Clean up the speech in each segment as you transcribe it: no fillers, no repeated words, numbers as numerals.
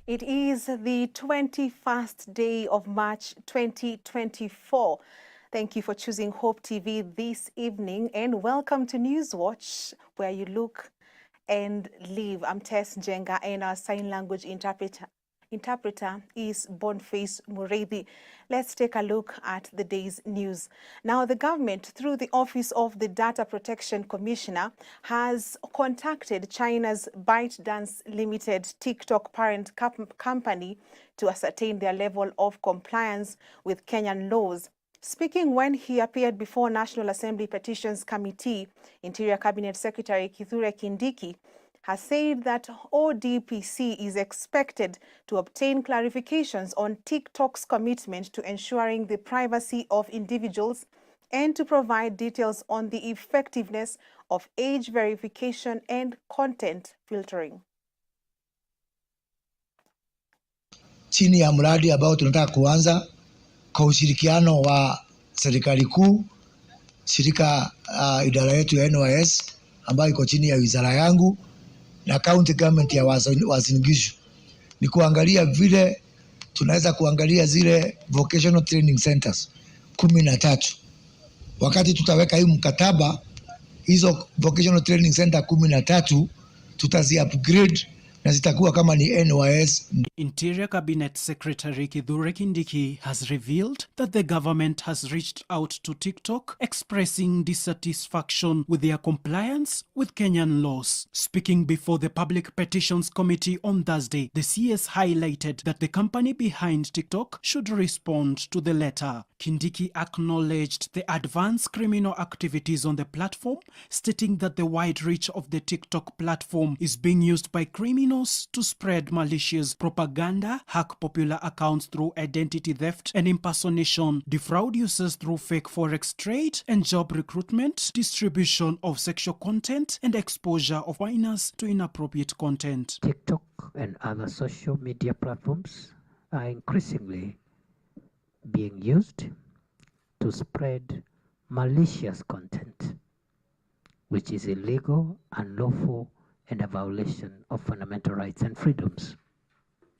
It is the 21st day of March 2024. Thank you for choosing Hope TV this evening and welcome to Newswatch, where you look and live. I'm Tess Njenga and our sign language interpreter is Boniface Mureithi. Let's take a look at the day's news. Now, the government, through the Office of the Data Protection Commissioner, has contacted China's ByteDance Limited TikTok parent company to ascertain their level of compliance with Kenyan laws. Speaking when he appeared before National Assembly Petitions Committee, Interior Cabinet Secretary Kithure Kindiki has said that ODPC is expected to obtain clarifications on TikTok's commitment to ensuring the privacy of individuals and to provide details on the effectiveness of age verification and content filtering. Chini ya mradi ambao tunataka kuanza kwa ushirikiano wa serikali kuu, shirika idara yetu ya NYS ambayo iko chini ya wizara yangu na county government ya Uasin Gishu, ni kuangalia vile tunaweza kuangalia zile vocational training centers 13. Wakati tutaweka hii mkataba, hizo vocational training center 13 tutazi upgrade na zitakuwa kama ni NYS. Interior Cabinet Secretary Kithure Kindiki has revealed that the government has reached out to TikTok expressing dissatisfaction with their compliance with Kenyan laws. Speaking before the Public Petitions Committee on Thursday, the CS highlighted that the company behind TikTok should respond to the letter. Kindiki acknowledged the advanced criminal activities on the platform, stating that the wide reach of the TikTok platform is being used by criminals to spread malicious propaganda, hack popular accounts through identity theft and impersonation, defraud users through fake forex trade and job recruitment, distribution of sexual content, and exposure of minors to inappropriate content. TikTok and other social media platforms are increasingly being used to spread malicious content, which is illegal, unlawful, and a violation of fundamental rights and freedoms.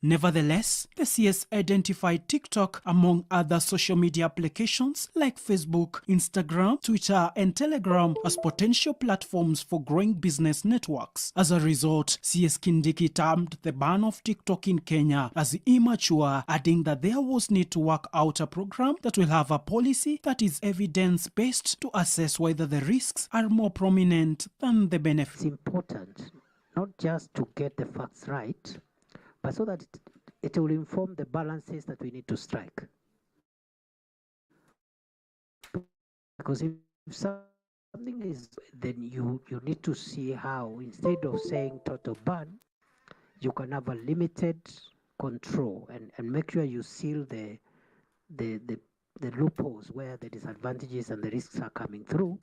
Nevertheless, the CS identified TikTok among other social media applications like Facebook, Instagram, Twitter, and Telegram as potential platforms for growing business networks. As a result, CS Kindiki termed the ban of TikTok in Kenya as immature, adding that there was need to work out a program that will have a policy that is evidence-based to assess whether the risks are more prominent than the benefits. It's important not just to get the facts right, but so that it will inform the balances that we need to strike. Because if something is, then you need to see how, instead of saying total ban, you can have a limited control and make sure you seal the loopholes where the disadvantages and the risks are coming through,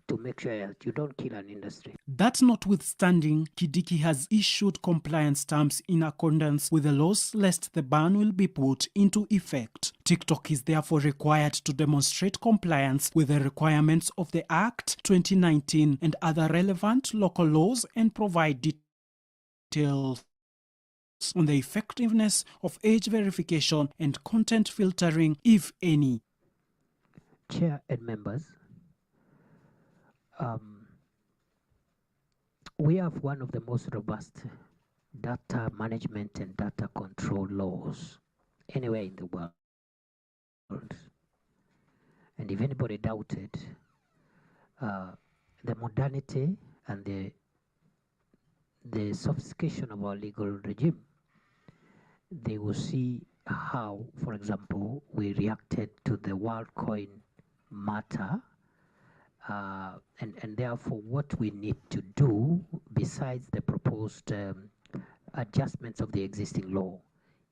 to make sure that you don't kill an industry. That notwithstanding, Kindiki has issued compliance terms in accordance with the laws lest the ban will be put into effect. TikTok is therefore required to demonstrate compliance with the requirements of the Act 2019 and other relevant local laws and provide details on the effectiveness of age verification and content filtering, if any. Chair and members, we have one of the most robust data management and data control laws anywhere in the world. And if anybody doubted the modernity and the sophistication of our legal regime, they will see how, for example, we reacted to the WorldCoin matter. And therefore what we need to do, besides the proposed adjustments of the existing law,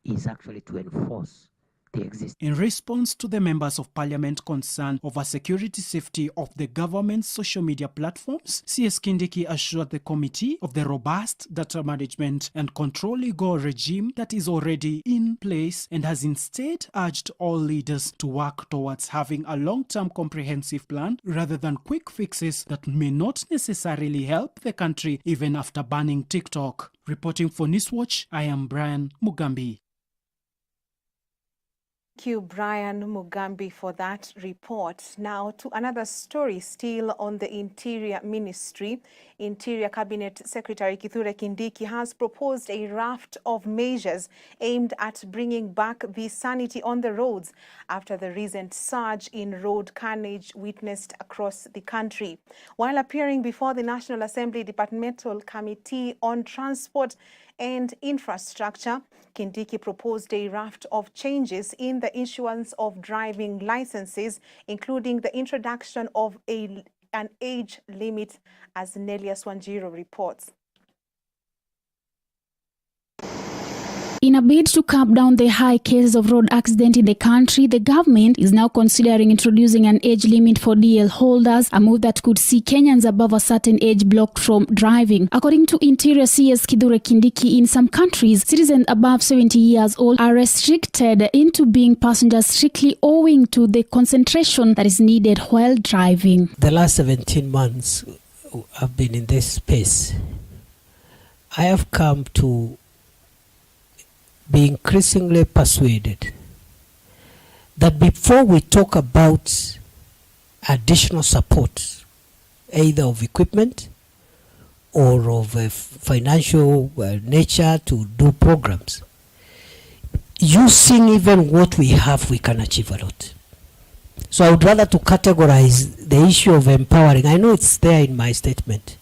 is actually to enforce the existing. In response to the members of parliament concern over security safety of the government's social media platforms, CS Kindiki assured the committee of the robust data management and control legal regime that is already in place and has instead urged all leaders to work towards having a long-term comprehensive plan rather than quick fixes that may not necessarily help the country even after banning TikTok. Reporting for Newswatch, I am Brian Mugambi. Thank you, Brian Mugambi, for that report. Now to another story still on the Interior Ministry. Interior Cabinet Secretary Kithure Kindiki has proposed a raft of measures aimed at bringing back the sanity on the roads after the recent surge in road carnage witnessed across the country. While appearing before the National Assembly Departmental Committee on Transport and Infrastructure, Kindiki proposed a raft of changes in the issuance of driving licenses, including the introduction of an age limit, as Nelias Wanjiru reports. In a bid to curb down the high cases of road accident in the country, the government is now considering introducing an age limit for DL holders, a move that could see Kenyans above a certain age blocked from driving. According to Interior CS Kithure Kindiki, in some countries, citizens above 70 years old are restricted into being passengers strictly owing to the concentration that is needed while driving. The last 17 months I've been in this space. I have come to be increasingly persuaded that before we talk about additional support, either of equipment or of financial nature to do programs, using even what we have, we can achieve a lot. So I would rather to categorize the issue of empowering. I know it's there in my statement.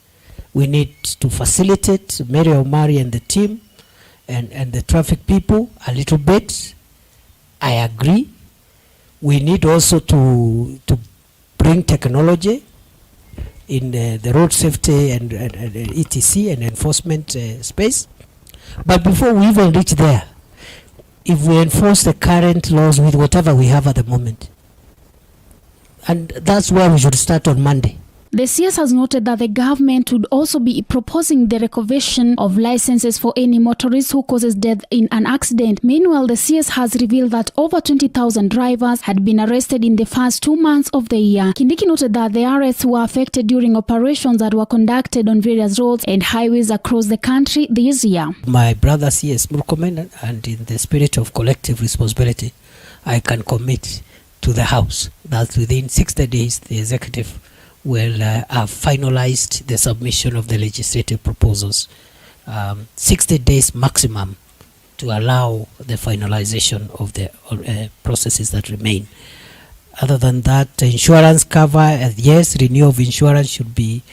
We need to facilitate Mary Omari and the team and the traffic people a little bit. I agree. We need also to bring technology in the road safety and ETC and enforcement space. But before we even reach there, if we enforce the current laws with whatever we have at the moment, and that's where we should start on Monday. The CS has noted that the government would also be proposing the revocation of licenses for any motorist who causes death in an accident. Meanwhile, the CS has revealed that over 20,000 drivers had been arrested in the first 2 months of the year. Kindiki noted that the arrests were affected during operations that were conducted on various roads and highways across the country this year. My brother CS Murkomen, and in the spirit of collective responsibility, I can commit to the House that within 60 days the executive will have finalized the submission of the legislative proposals. 60 days maximum to allow the finalization of the processes that remain. Other than that, insurance cover, yes, renewal of insurance should be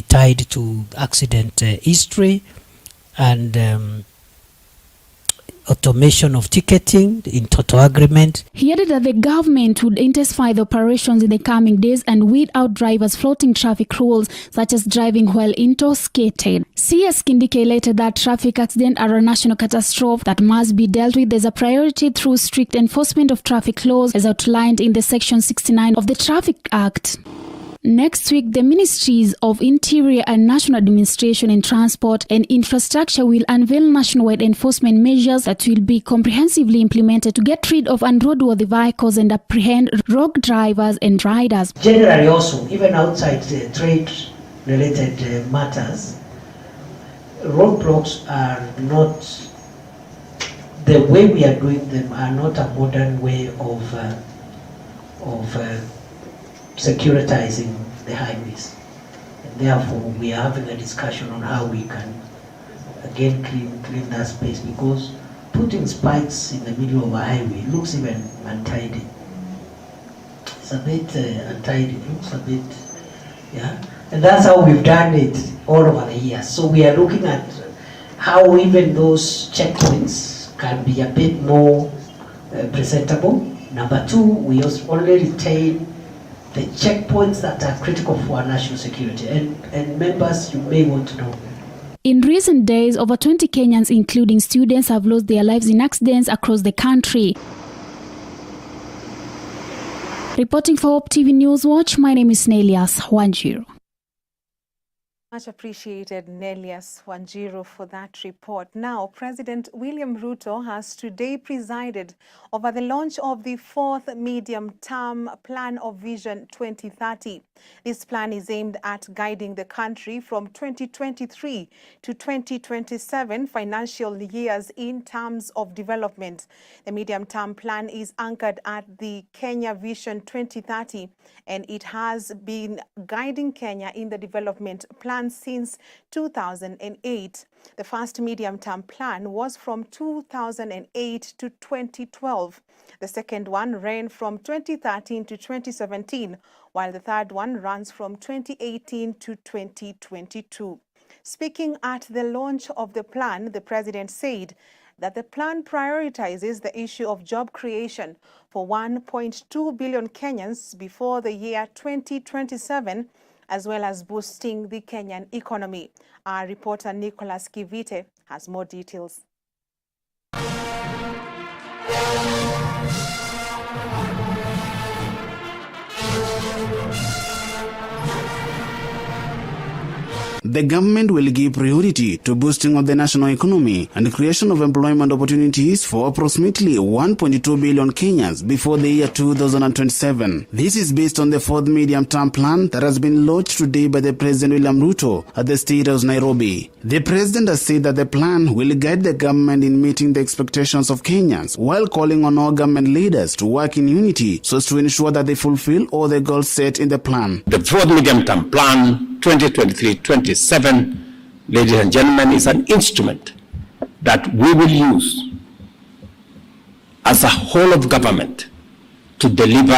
tied to accident history, and automation of ticketing in total agreement. He added that the government would intensify the operations in the coming days and weed out drivers flouting traffic rules, such as driving while intoxicated. CS Kindiki highlighted that traffic accidents are a national catastrophe that must be dealt with as a priority through strict enforcement of traffic laws, as outlined in the Section 69 of the Traffic Act. Next week, the Ministries of Interior and National Administration and Transport and Infrastructure will unveil nationwide enforcement measures that will be comprehensively implemented to get rid of unroadworthy vehicles and apprehend rogue drivers and riders. Generally also, even outside trade-related matters, roadblocks are not, the way we are doing them are not a modern way of securitizing the highways, and therefore we are having a discussion on how we can again clean that space, because putting spikes in the middle of a highway looks even untidy. It's a bit untidy, it looks a bit, yeah, and that's how we've done it all over the years. So we are looking at how even those checkpoints can be a bit more presentable. Number two, we also only retain the checkpoints that are critical for our national security. And members, you may want to know. In recent days, over 20 Kenyans, including students, have lost their lives in accidents across the country. Reporting for Hope TV Newswatch, my name is Nelias Wanjiru. Much appreciated, Nelias Wanjiru, for that report. Now, President William Ruto has today presided over the launch of the fourth medium-term plan of Vision 2030. This plan is aimed at guiding the country from 2023 to 2027 financial years in terms of development. The medium-term plan is anchored at the Kenya Vision 2030, and it has been guiding Kenya in the development plan since 2008. The first medium-term plan was from 2008 to 2012. The second one ran from 2013 to 2017, while the third one runs from 2018 to 2022. Speaking at the launch of the plan, the president said that the plan prioritizes the issue of job creation for 1.2 billion Kenyans before the year 2027, as well as boosting the Kenyan economy. Our reporter Nicholas Kivite has more details. The government will give priority to boosting of the national economy and creation of employment opportunities for approximately 1.2 billion Kenyans before the year 2027. This is based on the fourth medium-term plan that has been launched today by the President William Ruto at the State House, Nairobi. The President has said that the plan will guide the government in meeting the expectations of Kenyans, while calling on all government leaders to work in unity so as to ensure that they fulfill all the goals set in the plan. The fourth medium-term plan 2023-27, ladies and gentlemen, is an instrument that we will use as a whole of government to deliver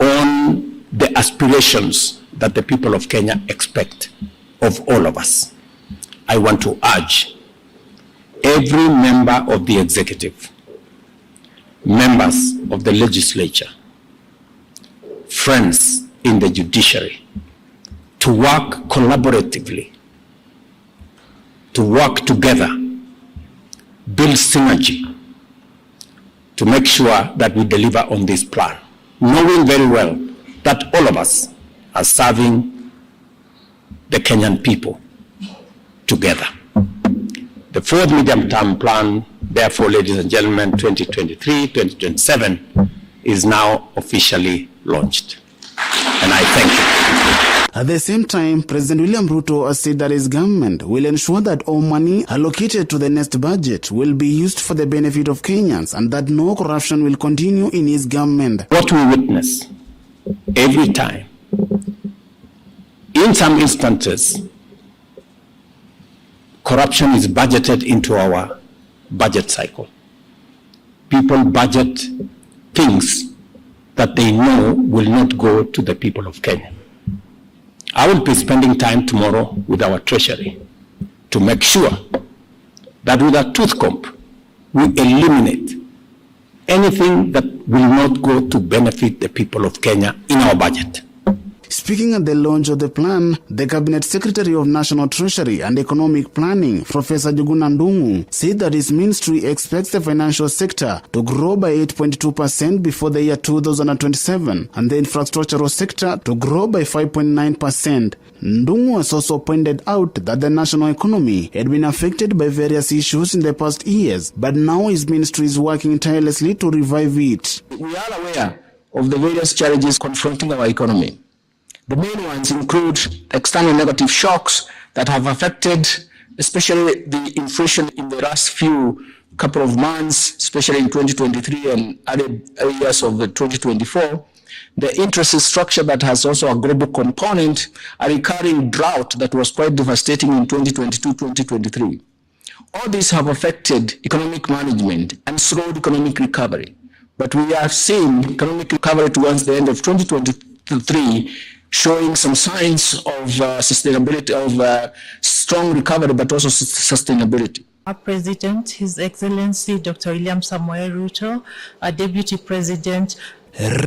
on the aspirations that the people of Kenya expect of all of us. I want to urge every member of the executive, members of the legislature, friends in the judiciary, to work collaboratively, to work together, build synergy, to make sure that we deliver on this plan, knowing very well that all of us are serving the Kenyan people together. The fourth medium-term plan, therefore, ladies and gentlemen, 2023-2027, is now officially launched. And I thank you. At the same time, President William Ruto has said that his government will ensure that all money allocated to the next budget will be used for the benefit of Kenyans and that no corruption will continue in his government. What we witness every time, in some instances, corruption is budgeted into our budget cycle. People budget things that they know will not go to the people of Kenya. I will be spending time tomorrow with our treasury to make sure that with a tooth comb, we eliminate anything that will not go to benefit the people of Kenya in our budget. Speaking at the launch of the plan, the Cabinet Secretary of National Treasury and Economic Planning, Professor Njuguna Ndung'u, said that his ministry expects the financial sector to grow by 8.2% before the year 2027 and the infrastructural sector to grow by 5.9%. Ndung'u has also pointed out that the national economy had been affected by various issues in the past years, but now his ministry is working tirelessly to revive it. We are aware of the various challenges confronting our economy. The main ones include external negative shocks that have affected especially the inflation in the last couple of months, especially in 2023 and other areas of the 2024. The interest structure that has also a global component, a recurring drought that was quite devastating in 2022-2023. All these have affected economic management and slowed economic recovery. But we have seen economic recovery towards the end of 2023 showing some signs of sustainability, of strong recovery, but also sustainability. Our President, His Excellency Dr. William Samoei Ruto, our Deputy President.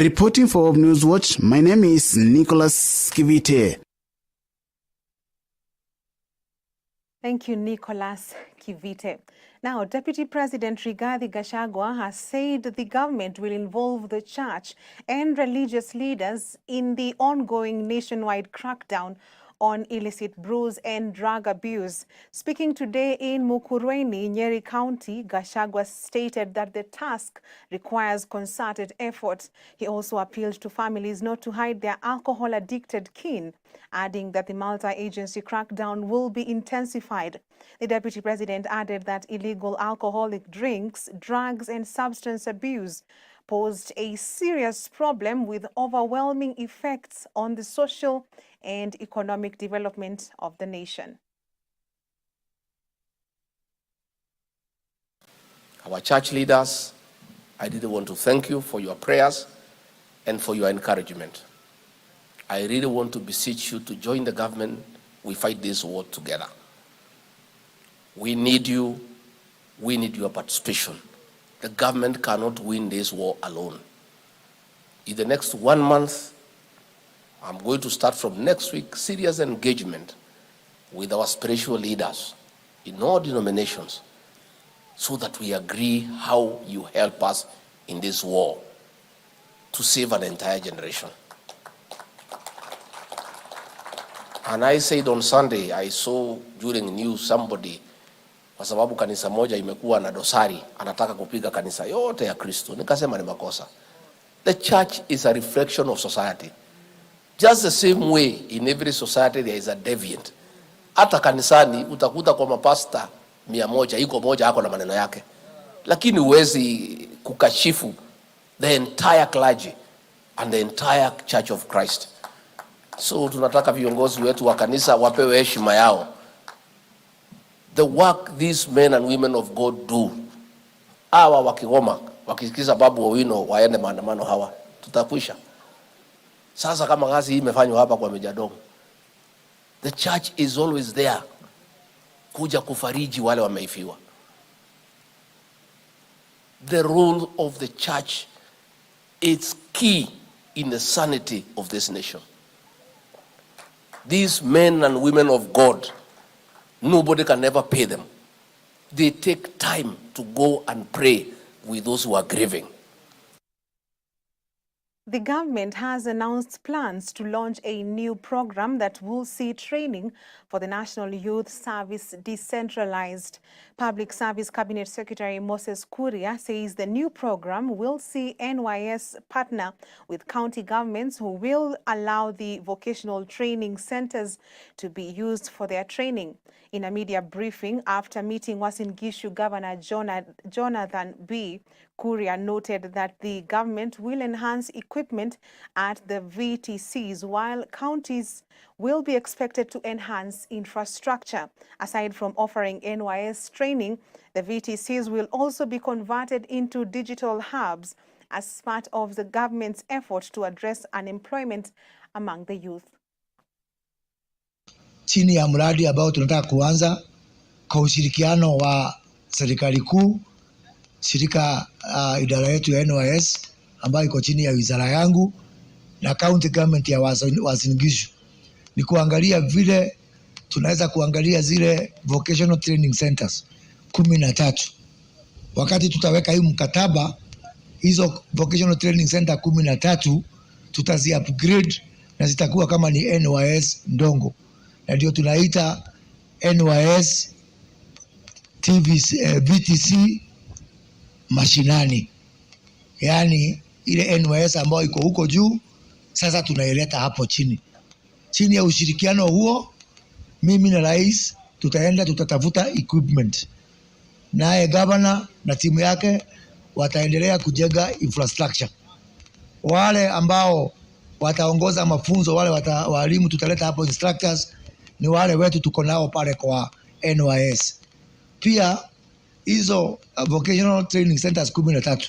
Reporting for Newswatch, my name is Nicholas Kivite. Thank you, Nicholas Kivite. Now, Deputy President Rigathi Gachagua has said the government will involve the church and religious leaders in the ongoing nationwide crackdown on illicit brews and drug abuse. Speaking today in Mukurweini, Nyeri County, Gachagua stated that the task requires concerted effort. He also appealed to families not to hide their alcohol-addicted kin, adding that the multi-agency crackdown will be intensified. The Deputy President added that illegal alcoholic drinks, drugs and substance abuse posed a serious problem with overwhelming effects on the social and economic development of the nation. Our church leaders, I really want to thank you for your prayers and for your encouragement. I really want to beseech you to join the government. We fight this war together. We need you. We need your participation. The government cannot win this war alone. In the next 1 month, I'm going to start from next week serious engagement with our spiritual leaders in all denominations so that we agree how you help us in this war to save an entire generation. And I said on Sunday, I saw during news somebody, kwa sababu kanisa moja imekuwa na dosari, anataka kupiga kanisa yote ya Kristo. Nikasema ni makosa. The church is a reflection of society. Just the same way in every society there is a deviant. Hata kanisani utakuta kwa mapasta 100, iko moja hako na maneno yake. Lakini huwezi kukashifu the entire clergy and the entire Church of Christ. So tunataka viongozi wetu wa kanisa wapewe heshima yao. The work these men and women of God do. Hawa wakigoma, wakisikiza Babu Owino waende maandamano hawa, tutakwisha. Sasa kama kazi hii imefanywa hapa kwa Mejadong, the church is always there kuja kufariji wale wameifiwa. The role of the church is key in the sanity of this nation. These men and women of God, nobody can ever pay them. They take time to go and pray with those who are grieving. The government has announced plans to launch a new program that will see training for the National Youth Service decentralized. Public Service Cabinet Secretary Moses Kuria says the new program will see NYS partner with county governments who will allow the vocational training centers to be used for their training. In a media briefing after meeting Uasin Gishu Governor Jonathan B. Kuria noted that the government will enhance equipment at the VTCs while counties will be expected to enhance infrastructure. Aside from offering NYS training, the VTCs will also be converted into digital hubs as part of the government's effort to address unemployment among the youth. Chini ya mradi ambao tunataka kuanza kwa ushirikiano wa serikali kuu, shirika idara yetu ya NYS ambayo iko chini ya wizara yangu na county government ya Uasin Gishu, ni kuangalia vile tunaweza kuangalia zile vocational training centers 13. Wakati tutaweka hii mkataba, hizo vocational training center 13 tutazi upgrade na zitakuwa kama ni NYS ndongo, na ndio tunaita NYS VTC mashinani. Yani ile NYS ambayo iko huko juu sasa tunaileta hapo chini. Chini ya ushirikiano huo, mimi na rais tutaenda tutatafuta equipment, naye governor na timu yake wataendelea kujenga infrastructure. Wale ambao wataongoza mafunzo, wale walimu tutaleta hapo instructors, ni wale wetu tuko nao pale kwa NYS. Pia hizo vocational training centers 13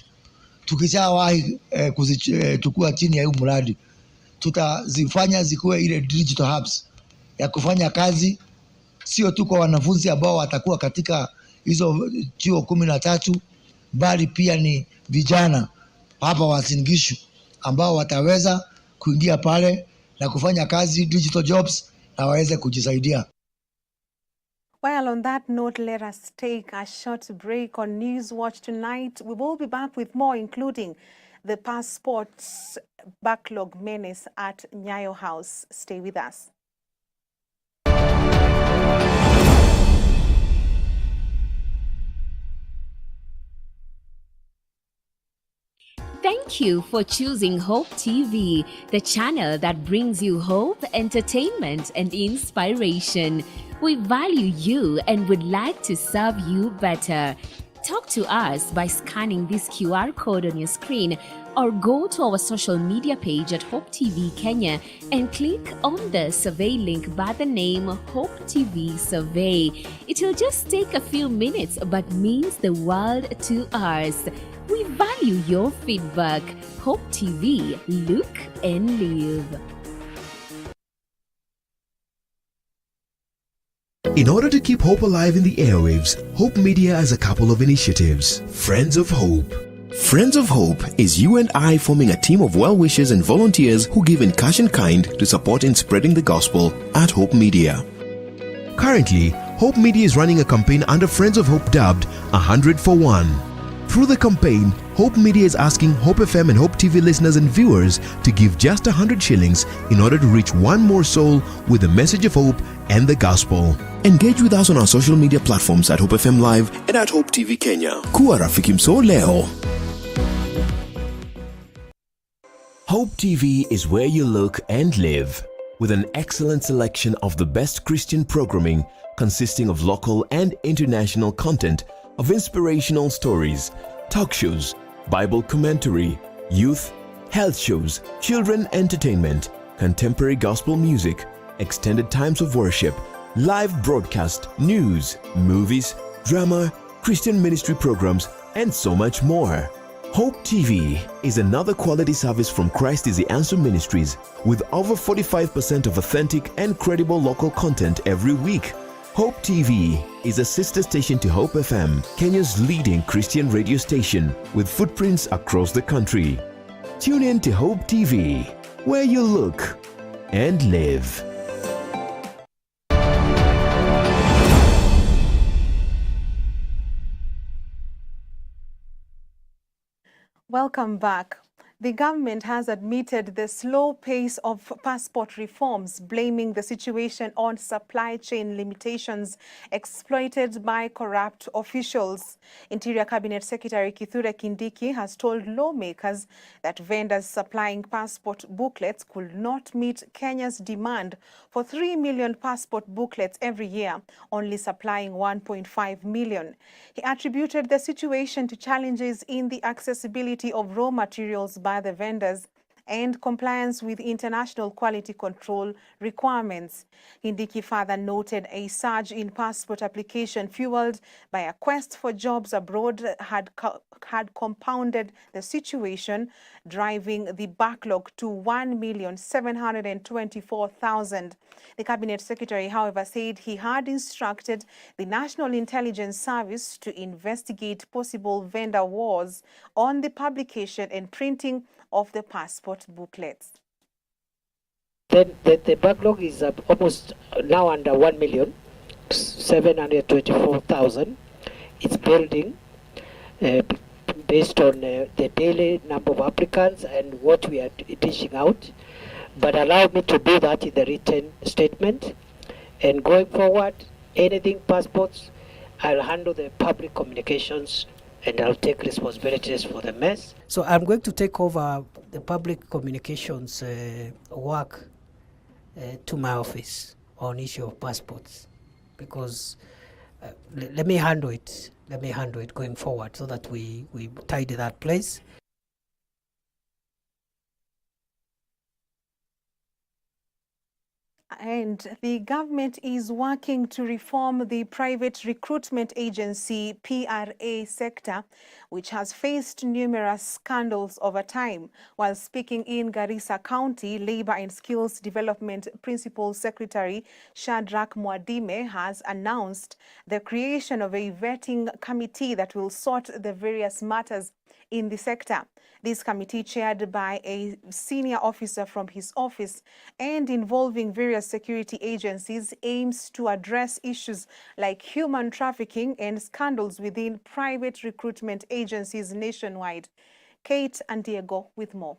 tukishawahi kuzichukua chini ya huu mradi, tutazifanya zikuwe ile digital hubs ya kufanya kazi, sio tu kwa wanafunzi ambao watakuwa katika hizo chuo 13, bali pia ni vijana hapa Uasin Gishu ambao wataweza kuingia pale na kufanya kazi digital jobs na waweze kujisaidia. Well, on that note, let us take a short break on Newswatch tonight. We will be back with more, including the passports backlog menace at Nyayo House. Stay with us. Thank you for choosing Hope TV, the channel that brings you hope, entertainment, and inspiration. We value you and would like to serve you better. Talk to us by scanning this QR code on your screen or go to our social media page at Hope TV Kenya and click on the survey link by the name Hope TV Survey. It will just take a few minutes but means the world to us. We value your feedback. Hope TV, look and live. In order to keep hope alive in the airwaves, Hope Media has a couple of initiatives. Friends of Hope. Friends of Hope is you and I forming a team of well-wishers and volunteers who give in cash and kind to support in spreading the gospel at Hope Media. Currently, Hope Media is running a campaign under Friends of Hope dubbed 100 for 1. Through the campaign, Hope Media is asking Hope FM and Hope TV listeners and viewers to give just 100 shillings in order to reach one more soul with the message of hope and the gospel. Engage with us on our social media platforms at Hope FM Live and at Hope TV Kenya. Kuwa rafiki mso leo. Hope TV is where you look and live, with an excellent selection of the best Christian programming consisting of local and international content, of inspirational stories, talk shows, Bible commentary, youth, health shows, children entertainment, contemporary gospel music, extended times of worship, live broadcast, news, movies, drama, Christian ministry programs, and so much more. Hope TV is another quality service from Christ is the Answer Ministries, with over 45% of authentic and credible local content every week. Hope TV is a sister station to Hope FM, Kenya's leading Christian radio station, with footprints across the country. Tune in to Hope TV, where you look and live. Welcome back. The government has admitted the slow pace of passport reforms, blaming the situation on supply chain limitations exploited by corrupt officials. Interior Cabinet Secretary Kithure Kindiki has told lawmakers that vendors supplying passport booklets could not meet Kenya's demand for 3 million passport booklets every year, only supplying 1.5 million. He attributed the situation to challenges in the accessibility of raw materials by the vendors and compliance with international quality control requirements. Kindiki further noted a surge in passport application fueled by a quest for jobs abroad had compounded the situation, driving the backlog to 1,724,000. The Cabinet Secretary, however, said he had instructed the National Intelligence Service to investigate possible vendor wars on the publication and printing of the passport booklets. Then the backlog is almost now under 1,724,000. It's building based on the daily number of applicants and what we are dishing out. But allow me to do that in the written statement. And going forward, anything passports, I'll handle the public communications and I'll take responsibilities for the mess. So I'm going to take over the public communications work to my office on issue of passports, because let me handle it. Let me handle it going forward so that we tidy that place. And the government is working to reform the private recruitment agency PRA sector, which has faced numerous scandals over time. While speaking in Garissa County, Labour and Skills Development Principal Secretary Shadrach Mwadime has announced the creation of a vetting committee that will sort the various matters in the sector. This committee, chaired by a senior officer from his office and involving various security agencies, aims to address issues like human trafficking and scandals within private recruitment agencies nationwide. Kate and Diego with more.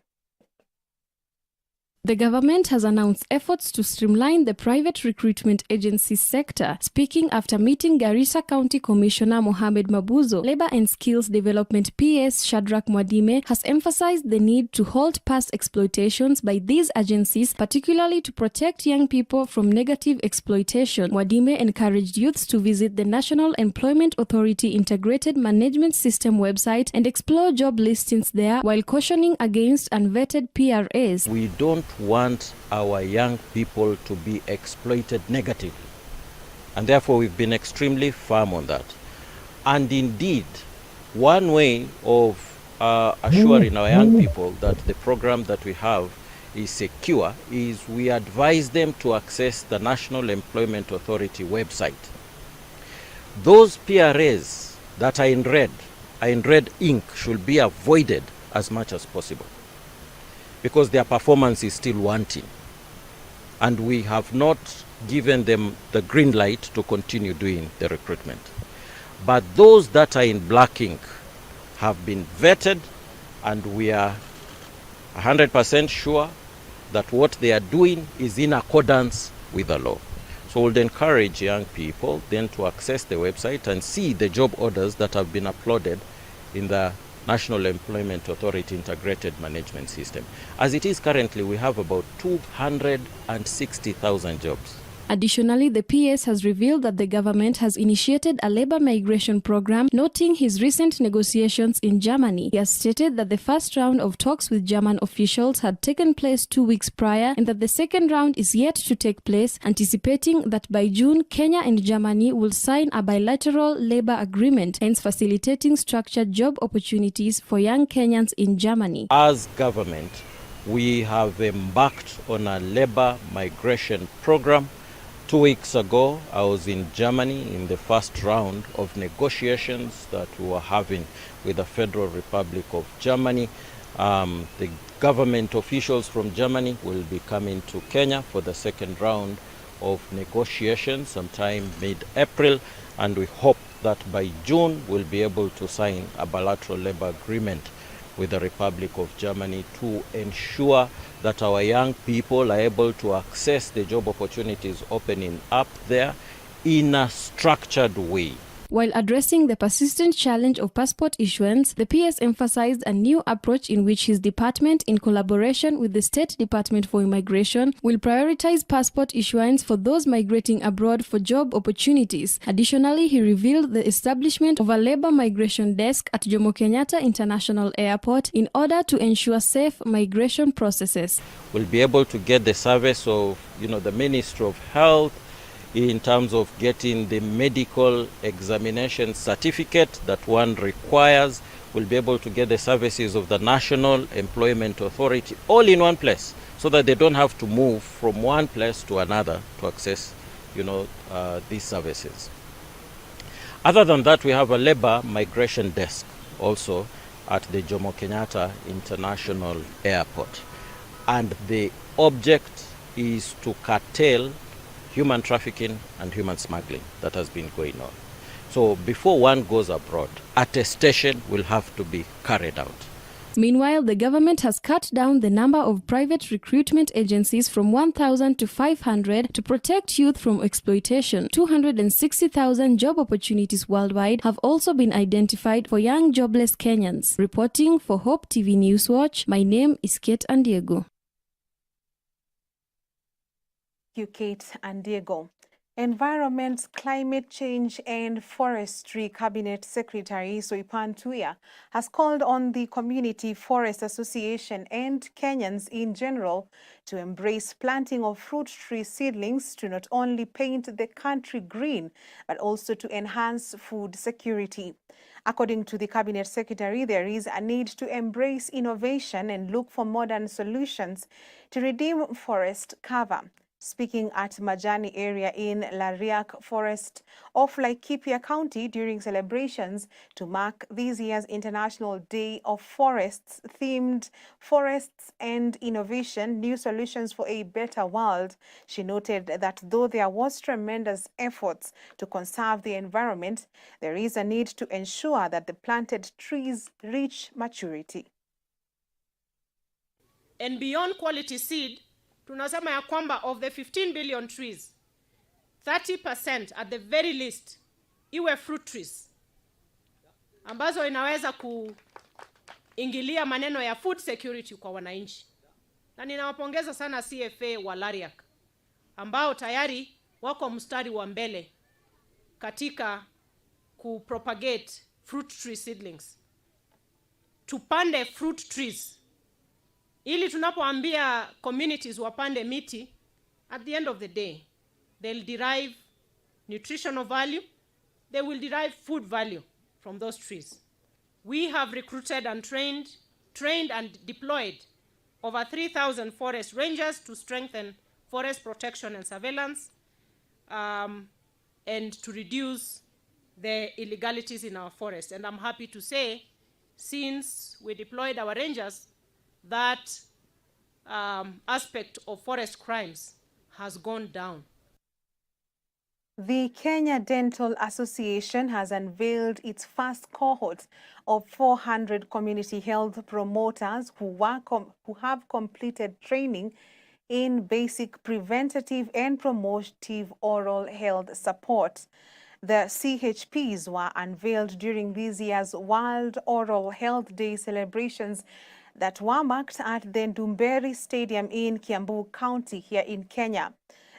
The government has announced efforts to streamline the private recruitment agency sector. Speaking after meeting Garissa County Commissioner Mohamed Mabuzo, Labour and Skills Development PS Shadrach Mwadime has emphasized the need to halt past exploitations by these agencies, particularly to protect young people from negative exploitation. Mwadime encouraged youths to visit the National Employment Authority Integrated Management System website and explore job listings there, while cautioning against unvetted PRAs. We don't want our young people to be exploited negatively, and therefore we've been extremely firm on that. And indeed, one way of assuring our young people that the program that we have is secure is we advise them to access the National Employment Authority website. Those PRAs that are in red ink should be avoided as much as possible, because their performance is still wanting, and we have not given them the green light to continue doing the recruitment. But those that are in black ink have been vetted, and we are 100% sure that what they are doing is in accordance with the law. So we'll encourage young people then to access the website and see the job orders that have been uploaded in the National Employment Authority Integrated Management System. As it is currently, we have about 260,000 jobs. Additionally, the PS has revealed that the government has initiated a labor migration program, noting his recent negotiations in Germany. He has stated that the first round of talks with German officials had taken place 2 weeks prior, and that the second round is yet to take place, anticipating that by June, Kenya and Germany will sign a bilateral labor agreement, hence facilitating structured job opportunities for young Kenyans in Germany. As government, we have embarked on a labor migration program. 2 weeks ago, I was in Germany in the first round of negotiations that we were having with the Federal Republic of Germany. The government officials from Germany will be coming to Kenya for the second round of negotiations sometime mid-April, and we hope that by June we'll be able to sign a bilateral labor agreement with the Republic of Germany to ensure that our young people are able to access the job opportunities opening up there in a structured way. While addressing the persistent challenge of passport issuance, the PS emphasized a new approach in which his department, in collaboration with the State Department for Immigration, will prioritize passport issuance for those migrating abroad for job opportunities. Additionally, he revealed the establishment of a labor migration desk at Jomo Kenyatta International Airport in order to ensure safe migration processes. We'll be able to get the service of, the Ministry of Health, in terms of getting the medical examination certificate that one requires. We'll be able to get the services of the National Employment Authority all in one place, so that they don't have to move from one place to another to access, these services. Other than that, we have a labor migration desk also at the Jomo Kenyatta International Airport. And the object is to curtail human trafficking and human smuggling that has been going on. So before one goes abroad, attestation will have to be carried out. Meanwhile, the government has cut down the number of private recruitment agencies from 1,000 to 500 to protect youth from exploitation. 260,000 job opportunities worldwide have also been identified for young jobless Kenyans. Reporting for Hope TV Newswatch, my name is Kate Andiego. You, Kate and Diego. Environment, Climate Change and Forestry Cabinet Secretary Soipan Tuya has called on the Community Forest Association and Kenyans in general to embrace planting of fruit tree seedlings to not only paint the country green, but also to enhance food security. According to the Cabinet Secretary, there is a need to embrace innovation and look for modern solutions to redeem forest cover. speaking at Majani area in Lariak Forest of Laikipia County during celebrations to mark this year's International Day of Forests, themed Forests and Innovation, New Solutions for a Better World. She noted that though there was tremendous efforts to conserve the environment, there is a need to ensure that the planted trees reach maturity. And beyond quality seed, tunasema ya kwamba of the 15 billion trees, 30% at the very least iwe fruit trees, ambazo inaweza kuingilia maneno ya food security kwa wananchi. Na ninawapongeza sana CFA wa Lariak ambao tayari wako mstari wa mbele katika kupropagate fruit tree seedlings. Tupande fruit trees ili tunapoambia communities wapande miti, at the end of the day, they'll derive nutritional value, they will derive food value from those trees. We have recruited and trained and deployed over 3,000 forest rangers to strengthen forest protection and surveillance, and to reduce the illegalities in our forests. And I'm happy to say, since we deployed our rangers, that aspect of forest crimes has gone down. The Kenya Dental Association has unveiled its first cohort of 400 community health promoters who have completed training in basic preventative and promotive oral health support. The CHPs were unveiled during this year's World Oral Health Day celebrations that were marked at the Ndumberi Stadium in Kiambu County here in Kenya.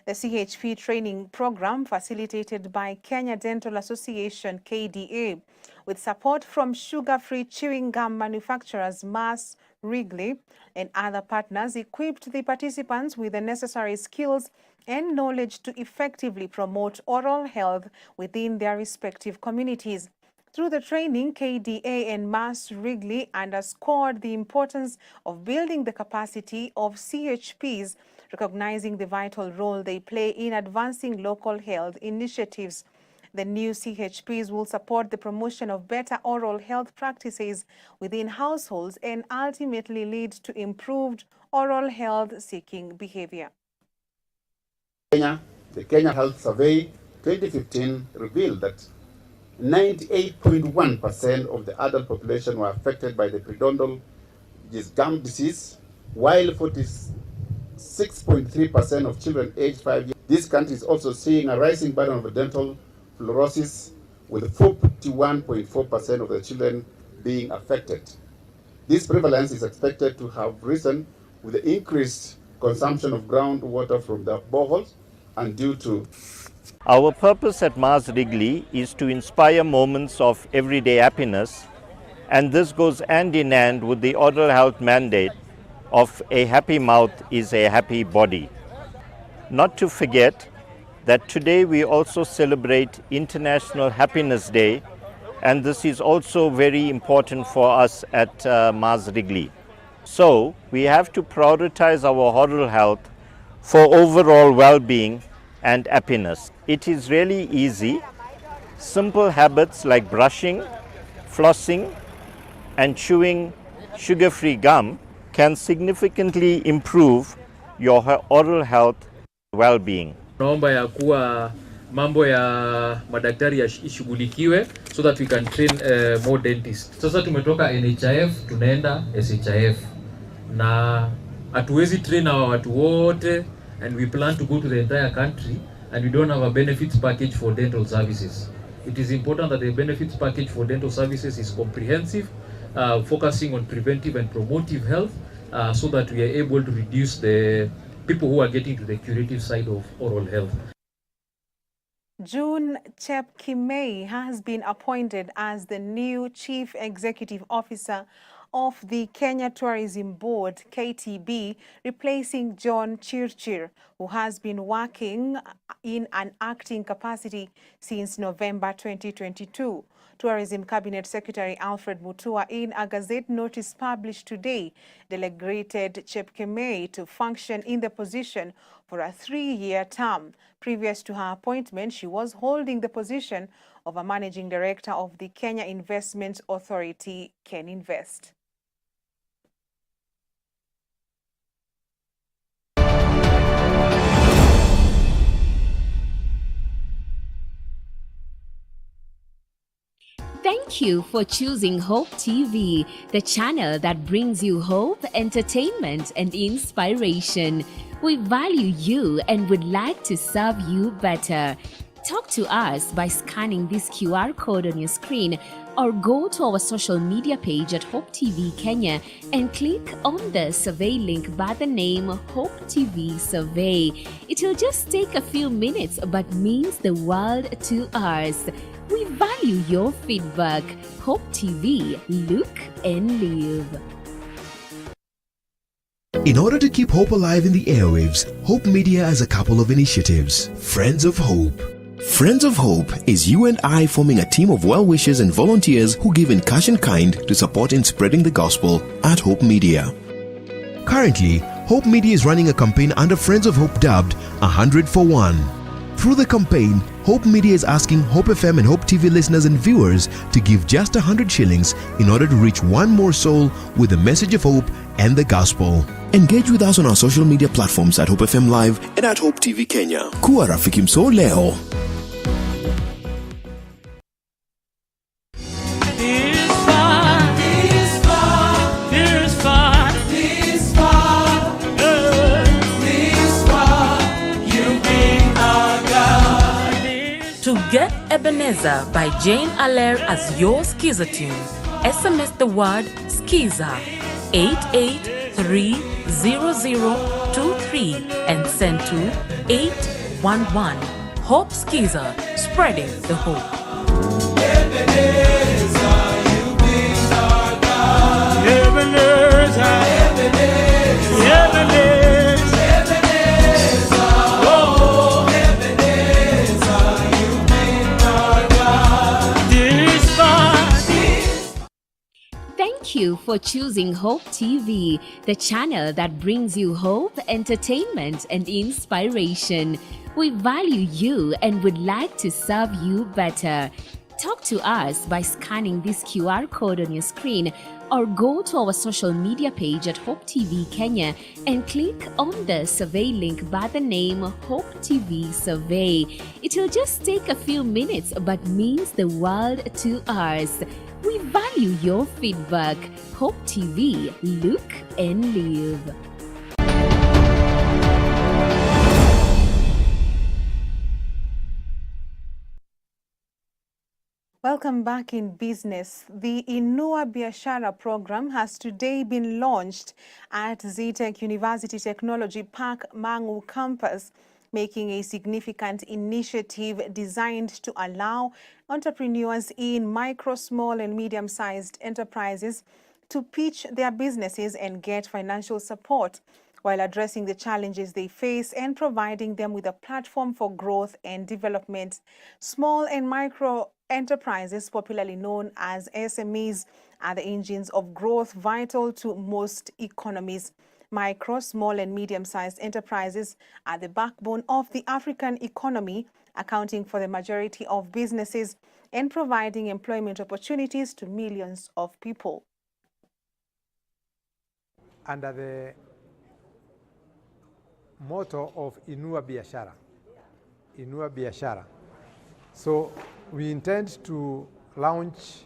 The CHP training program, facilitated by Kenya Dental Association, KDA, with support from sugar-free chewing gum manufacturers Mars, Wrigley, and other partners, equipped the participants with the necessary skills and knowledge to effectively promote oral health within their respective communities. Through the training, KDA and Mars Wrigley underscored the importance of building the capacity of CHPs, recognizing the vital role they play in advancing local health initiatives. The new CHPs will support the promotion of better oral health practices within households and ultimately lead to improved oral health seeking behavior. The Kenya Health Survey 2015 revealed that 98.1% of the adult population were affected by the periodontal gum disease, while 46.3% of children aged 5 years. This country is also seeing a rising burden of dental fluorosis, with 41.4% of the children being affected. This prevalence is expected to have risen with the increased consumption of groundwater from the boreholes and due to. Our purpose at Mars Wrigley is to inspire moments of everyday happiness, and this goes hand in hand with the oral health mandate of a happy mouth is a happy body. Not to forget that today we also celebrate International Happiness Day, and this is also very important for us at Mars Wrigley. So we have to prioritize our oral health for overall well-being and happiness. It is really easy. Simple habits like brushing, flossing, and chewing sugar-free gum can significantly improve your oral health well-being. Naomba ya kuwa mambo ya madaktari ishughulikiwe so that we can train more dentists. Sasa tumetoka NHIF tunaenda SHIF na hatuwezi train hawa watu wote, and we plan to go to the entire country, and we don't have a benefits package for dental services. It is important that the benefits package for dental services is comprehensive, focusing on preventive and promotive health, so that we are able to reduce the people who are getting to the curative side of oral health. June Chepkemei has been appointed as the new Chief Executive Officer of the Kenya Tourism Board, KTB, replacing John Chirchir, who has been working in an acting capacity since November 2022. Tourism Cabinet Secretary Alfred Mutua, in a Gazette notice published today, delegated Chepkemei to function in the position for a 3-year term. Previous to her appointment, she was holding the position of a Managing Director of the Kenya Investment Authority, KenInvest. Thank you for choosing Hope TV, the channel that brings you hope, entertainment, and inspiration. We value you and would like to serve you better. Talk to us by scanning this QR code on your screen or go to our social media page at Hope TV Kenya and click on the survey link by the name Hope TV Survey. It will just take a few minutes but means the world to us. We value your feedback. Hope TV, look and live. In order to keep hope alive in the airwaves, Hope Media has a couple of initiatives. Friends of Hope. Friends of Hope is you and I forming a team of well-wishers and volunteers who give in cash and kind to support in spreading the gospel at Hope Media. Currently, Hope Media is running a campaign under Friends of Hope dubbed 100 for 1. Through the campaign, Hope Media is asking Hope FM and Hope TV listeners and viewers to give just 100 shillings in order to reach one more soul with the message of hope and the gospel. Engage with us on our social media platforms at Hope FM Live and at Hope TV Kenya. Kuwa rafiki mso leo. To get Ebenezer by Jane Allaire as your Skiza tune, SMS the word Skiza 88300023 and send to 811. Hope Skiza, spreading the hope. Ebenezer, you've been our God. Ebenezer, Ebenezer, Ebenezer. Thank you for choosing Hope TV, the channel that brings you hope, entertainment, and inspiration. We value you and would like to serve you better. Talk to us by scanning this QR code on your screen or go to our social media page at Hope TV Kenya and click on the survey link by the name Hope TV Survey. It will just take a few minutes but means the world to us. We value your feedback. Hope TV, look and live. Welcome back in business. The Inua Biashara program has today been launched at Zetech University Technology Park Mangu campus, making a significant initiative designed to allow entrepreneurs in micro, small, and medium-sized enterprises to pitch their businesses and get financial support while addressing the challenges they face and providing them with a platform for growth and development. Small and micro enterprises, popularly known as SMEs, are the engines of growth vital to most economies. Micro, small, and medium-sized enterprises are the backbone of the African economy, accounting for the majority of businesses and providing employment opportunities to millions of people. Under the motto of Inua Biashara, Inua Biashara. So we intend to launch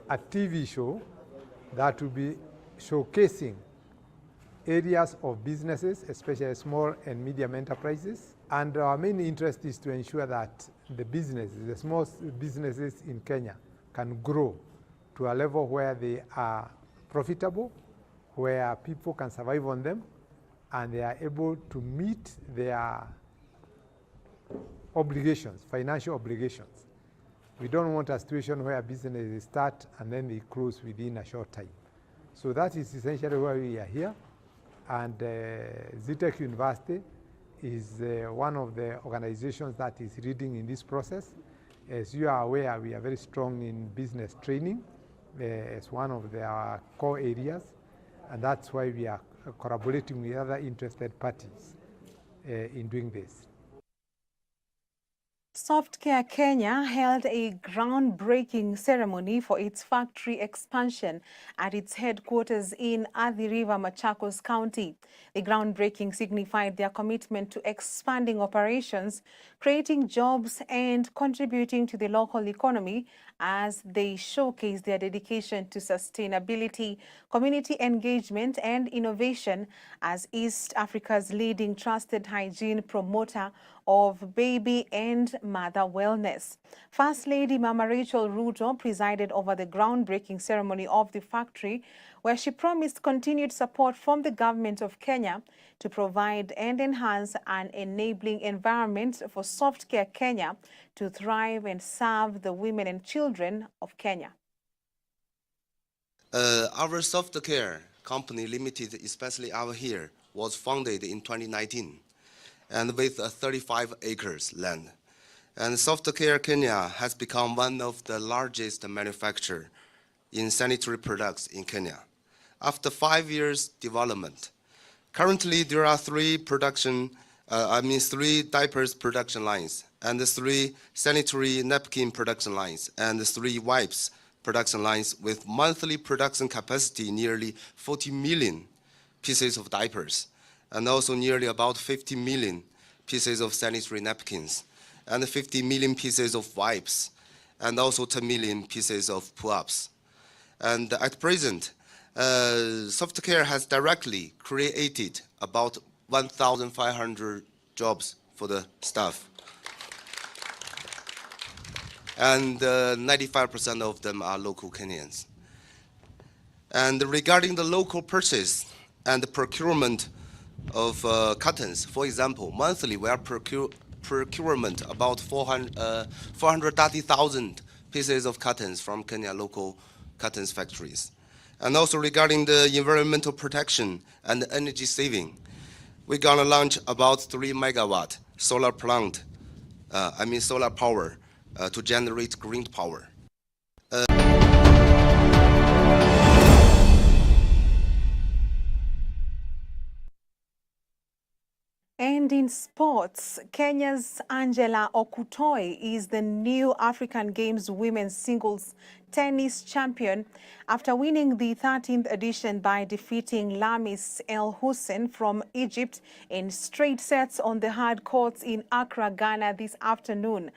a TV show that will be showcasing areas of businesses, especially small and medium enterprises. And our main interest is to ensure that the businesses, the small businesses in Kenya, can grow to a level where they are profitable, where people can survive on them, and they are able to meet their obligations, financial obligations. We don't want a situation where businesses start and then they close within a short time. So that is essentially why we are here. And Zetech University is one of the organizations that is leading in this process. As you are aware, we are very strong in business training as one of our core areas, and that's why we are collaborating with other interested parties in doing this. Softcare Kenya held a groundbreaking ceremony for its factory expansion at its headquarters in Athi River, Machakos County. The groundbreaking signified their commitment to expanding operations, creating jobs, and contributing to the local economy as they showcase their dedication to sustainability, community engagement, and innovation as East Africa's leading trusted hygiene promoter of baby and mother wellness. First Lady Mama Rachel Ruto presided over the groundbreaking ceremony of the factory, where she promised continued support from the government of Kenya to provide and enhance an enabling environment for Softcare Kenya to thrive and serve the women and children of Kenya. Our Softcare Company Limited, especially our here, was founded in 2019. And with 35 acres land. And Softcare Kenya has become one of the largest manufacturers in sanitary products in Kenya. After 5 years development, currently there are three diapers production lines, and 3 sanitary napkin production lines, and 3 wipes production lines with monthly production capacity nearly 40 million pieces of diapers, and also nearly about 50 million pieces of sanitary napkins, and 50 million pieces of wipes, and also 10 million pieces of pull-ups. And at present, Softcare has directly created about 1,500 jobs for the staff. And 95% of them are local Kenyans. And regarding the local purchase and the procurement of cottons, for example, monthly we are procurement about 430,000 pieces of cottons from Kenya local cottons factories. And also regarding the environmental protection and energy saving, we're gonna launch about 3 megawatt solar plant, solar power to generate green power. And in sports, Kenya's Angela Okutoi is the new African Games women's singles tennis champion after winning the 13th edition by defeating Lamis El Hussein from Egypt in straight sets on the hard courts in Accra, Ghana this afternoon.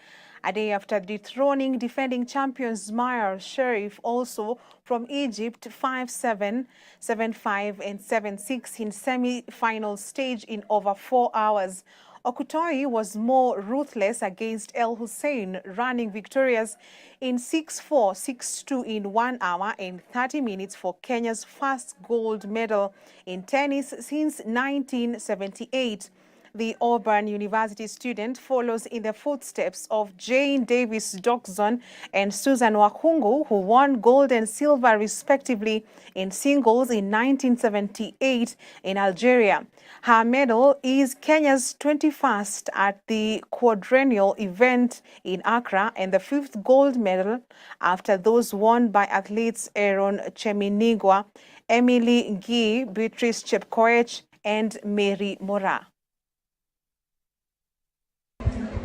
A day after dethroning defending champions Maya Sherif also from Egypt 5-7, 7-5 and 7-6 in semi-final stage in over 4 hours. Okutoi was more ruthless against El Hussein, running victorious in 6-4, 6-2 in 1 hour and 30 minutes for Kenya's first gold medal in tennis since 1978. The Auburn University student follows in the footsteps of Jane Davis Doxon and Susan Wakungu, who won gold and silver respectively in singles in 1978 in Algeria. Her medal is Kenya's 21st at the quadrennial event in Accra and the 5th gold medal after those won by athletes Aaron Cheminigwa, Emily Gee, Beatrice Chepkoech, and Mary Mora.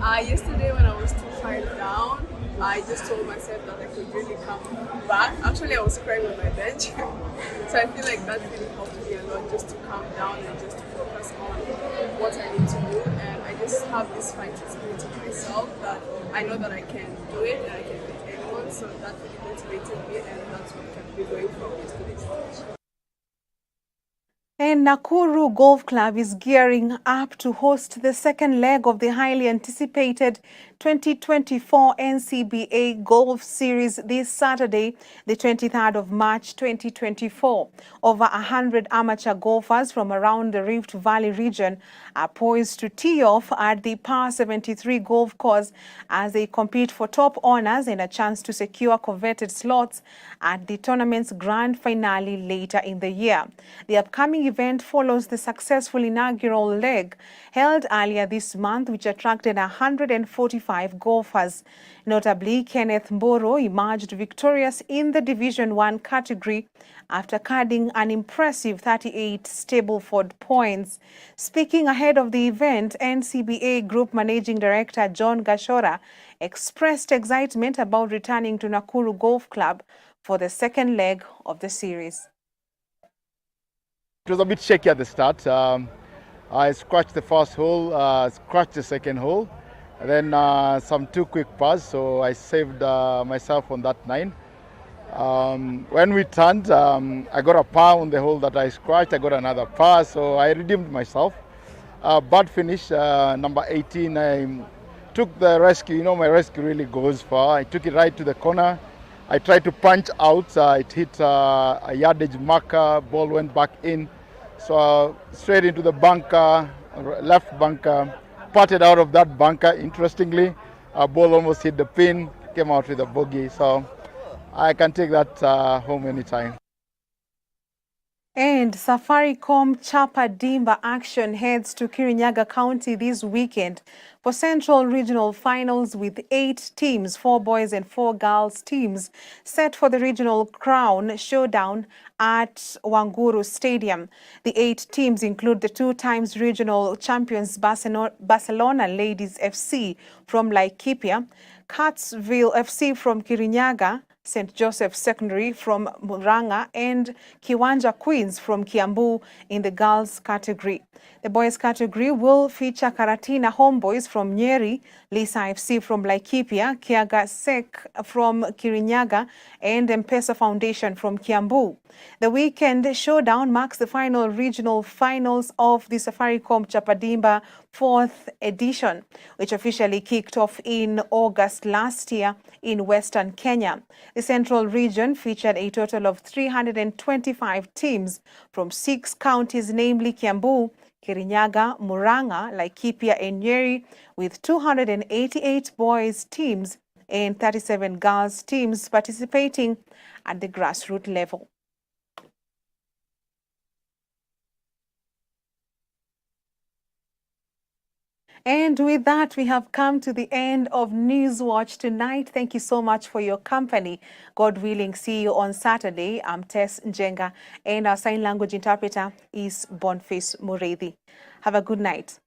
Yesterday when I was too far down, I just told myself that I could really come back. Actually, I was crying on my bench. So I feel like that really helped me a lot just to calm down and just to focus on what I need to do. And I just have this fighting spirit in myself that I know that I can do it and I can beat anyone. So that really motivated me and that's what kept me going from yesterday's stage. And Nakuru Golf Club is gearing up to host the second leg of the highly anticipated 2024 NCBA Golf Series this Saturday, the 23rd of March 2024. Over 100 amateur golfers from around the Rift Valley region are poised to tee off at the Par 73 golf course as they compete for top honors and a chance to secure coveted slots at the tournament's grand finale later in the year. The upcoming event follows the successful inaugural leg held earlier this month, which attracted 145 25 golfers. Notably, Kenneth Mboro emerged victorious in the Division 1 category after carding an impressive 38 Stableford points. Speaking ahead of the event, NCBA Group Managing Director John Gashora expressed excitement about returning to Nakuru Golf Club for the second leg of the series. It was a bit shaky at the start. I scratched the first hole, scratched the second hole, and then some 2 quick pars, so I saved myself on that 9. When we turned, I got a par on the hole that I scratched. I got another par, so I redeemed myself. Bad finish, number 18. I took the rescue. You know, my rescue really goes far. I took it right to the corner. I tried to punch out. It hit a yardage marker. Ball went back in. So straight into the bunker, left bunker. Putted out of that bunker. Interestingly, ball almost hit the pin. Came out with a bogey. So I can take that home anytime. And Safaricom Chapa Dimba action heads to Kirinyaga County this weekend for Central Regional Finals with 8 teams, 4 boys and 4 girls teams set for the Regional Crown Showdown at Wanguru Stadium. The 8 teams include the 2 times regional champions Barcelona Ladies FC from Laikipia, Cartsville FC from Kirinyaga, St. Joseph Secondary from Muranga, and Kiwanja Queens from Kiambu in the girls category. The boys category will feature Karatina Homeboys from Nyeri, Lisa FC from Laikipia, Kiaga Sek from Kirinyaga, and M-Pesa Foundation from Kiambu. The weekend showdown marks the final regional finals of the Safaricom Chapadimba 4th edition, which officially kicked off in August last year in Western Kenya. The Central Region featured a total of 325 teams from 6 counties, namely Kiambu, Kirinyaga, Muranga, Laikipia, and Nyeri, with 288 boys teams and 37 girls teams participating at the grassroots level. And with that, we have come to the end of Newswatch tonight. Thank you so much for your company. God willing, see you on Saturday. I'm Tess Njenga, and our sign language interpreter is Boniface Mureithi. Have a good night.